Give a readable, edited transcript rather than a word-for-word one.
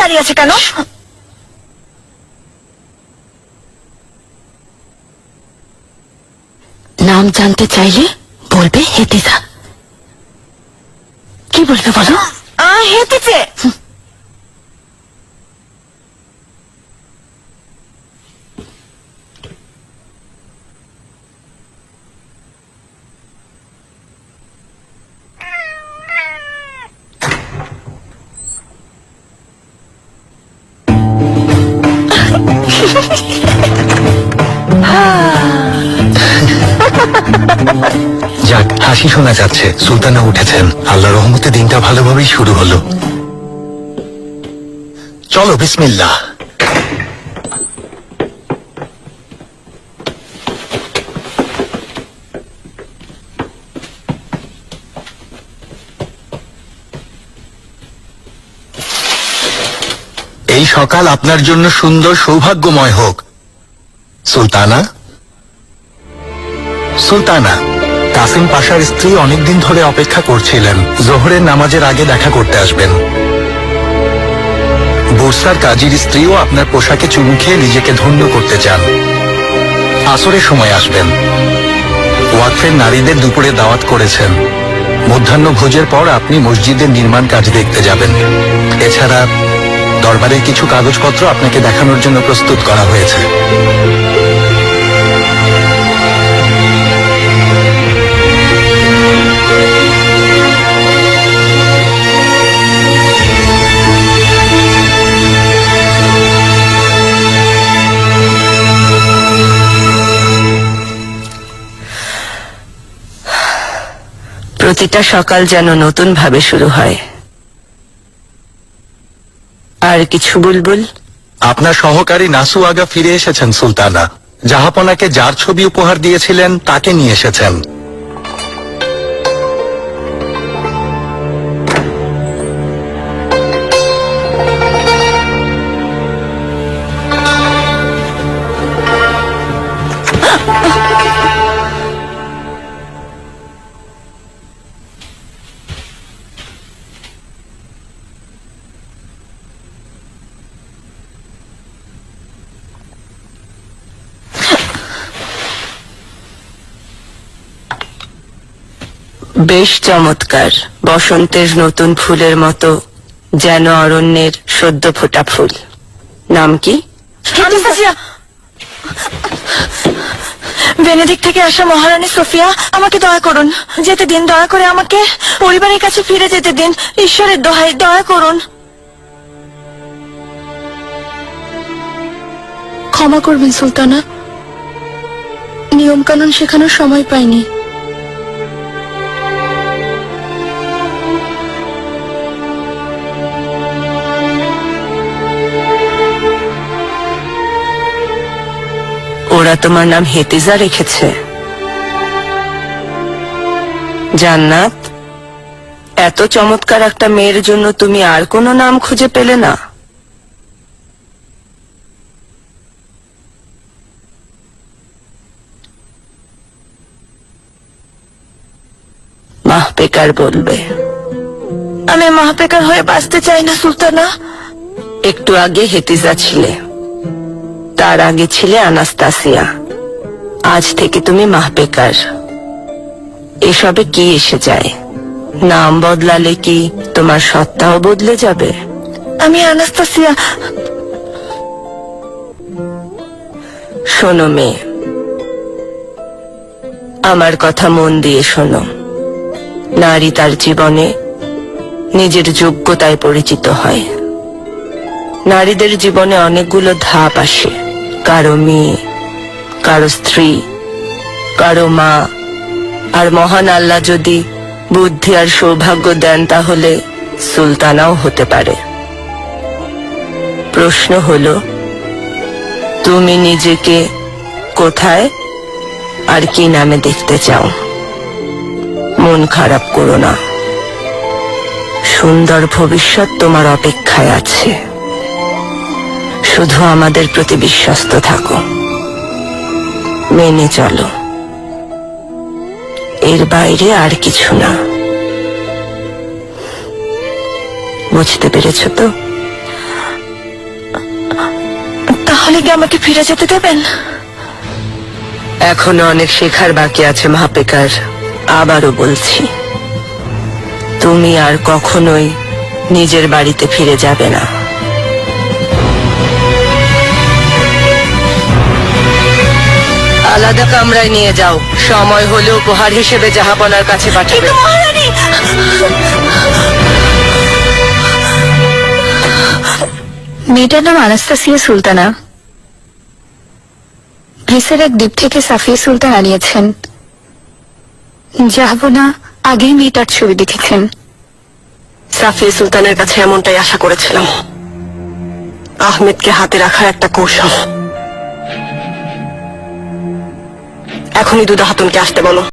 দাঁড়িয়ে আছে কেন? নাম জানতে চাইলে বলবে হেতিজা। কি বলবে বলো? হেতিছে। যাক, হাসি শোনা যাচ্ছে। সুলতানা উঠেছেন। আল্লাহ রহমতে দিনটা ভালোভাবেই শুরু হলো। চলো বিসমিল্লাহ। এই সকাল আপনার জন্য সুন্দর সৌভাগ্যময় হোক সুলতানা। সুলতানা, কাসিম পাশার স্ত্রী অনেকদিন ধরে অপেক্ষা করছিলেন। জোহরের নামাজের আগে দেখা করতে আসবেন। বুরসার কাজীর স্ত্রীও আপনার পোশাকে চুমু খেয়ে নিজেকে ধন্য করতে চান। আসরের সময় আসবেন। ওয়াকফের নারীদের দুপুরে দাওয়াত করেছেন। মধ্যাহ্ন ভোজের পর আপনি মসজিদের নির্মাণ কাজ দেখতে যাবেন। এছাড়া দরবারের কিছু কাগজপত্র আপনাকে দেখানোর জন্য প্রস্তুত করা হয়েছে। প্রতিটা সকাল যেন নতুন ভাবে শুরু হয়। আর কিছু বুলবুল? আপনার সহকারী নাসু আগা ফিরে এসেছেন সুলতানা। জাহাপনাকে যার ছবি উপহার দিয়েছিলেন তাকে নিয়ে এসেছেন। বেশ চমৎকার। বসন্তের নতুন ফুলের মতো, যেন অরণ্যের সদ্য ফোটা ফুল। নাম কি? ভেনেদিক থেকে আসা মহারানী সোফিয়া, আমাকে দয়া করুন, যেতে দিন। দয়া করে আমাকে পরিবারের কাছে ফিরে যেতে দিন। ঈশ্বরের দোহাই, দয়া করুন। ক্ষমা করবেন সুলতানা, নিয়ম কানুন শেখানোর সময় পাইনি। ওরা তোমার নাম হেতিজা রেখেছে? জান্নাত, এত চমৎকার একটা মেয়ের জন্য তুমি আর কোনো নাম খুঁজে পেলে না? মাহপেকার বলবে। আমি মাহপেকার হয়ে বাঁচতে চাই না সুলতানা। একটু আগে হেতিজা ছিলে, তার আগে ছিলে আনাস্তাসিয়া, আজ থেকে তুমি মাহপেকার। এসবে কি এসে যায়? নাম বদলালে কি তোমার সত্তাও বদলে যাবে? আমি আনাস্তাসিয়া। শোনো মেয়ে, আমার কথা মন দিয়ে শোনো। নারী তার জীবনে নিজের যোগ্যতায় পরিচিত হয়। নারীদের জীবনে অনেকগুলো ধাপ আসে। কারো মেয়ে, কারো স্ত্রী, কারো মা। আর মহান আল্লাহ যদি বুদ্ধি আর সৌভাগ্য দেন তাহলে সুলতানাও হতে পারে। প্রশ্ন হলো, তুমি নিজেকে কোথায় আর কি নামে দেখতে চাও? মন খারাপ করো না, সুন্দর ভবিষ্যৎ তোমার অপেক্ষায় আছে। শুধু আমাদের প্রতি বিশ্বস্ত থাকো, মেনে চলো। এর বাইরে আর কিছু না। বুঝতে পেরেছ তো? তাহলে কি আমাকে ফিরে যেতে দেবেন? এখনো অনেক শেখার বাকি আছে মাহপেকার। আবারও বলছি, তুমি আর কখনোই নিজের বাড়িতে ফিরে যাবে না। আলাদা কামরায় নিয়ে যাও, সময় হলে উপহার হিসেবে জাহাপনার কাছে পাঠাবে। কিন্তু মহারানী, মেয়েটার নাম আনাস্তাসিয়া সুলতানা। গ্রিসের এক দ্বীপ থেকে সাফিয়া সুলতান আনিয়েছেন। জাহাপনা আগেই মেয়েটার ছবি দেখেছেন। সাফিয়া সুলতানের কাছে এমনটাই আশা করেছিলাম। আহমেদকে হাতে রাখার একটা কৌশল। এখনই দুদা হাতুনকে আসতে বলো।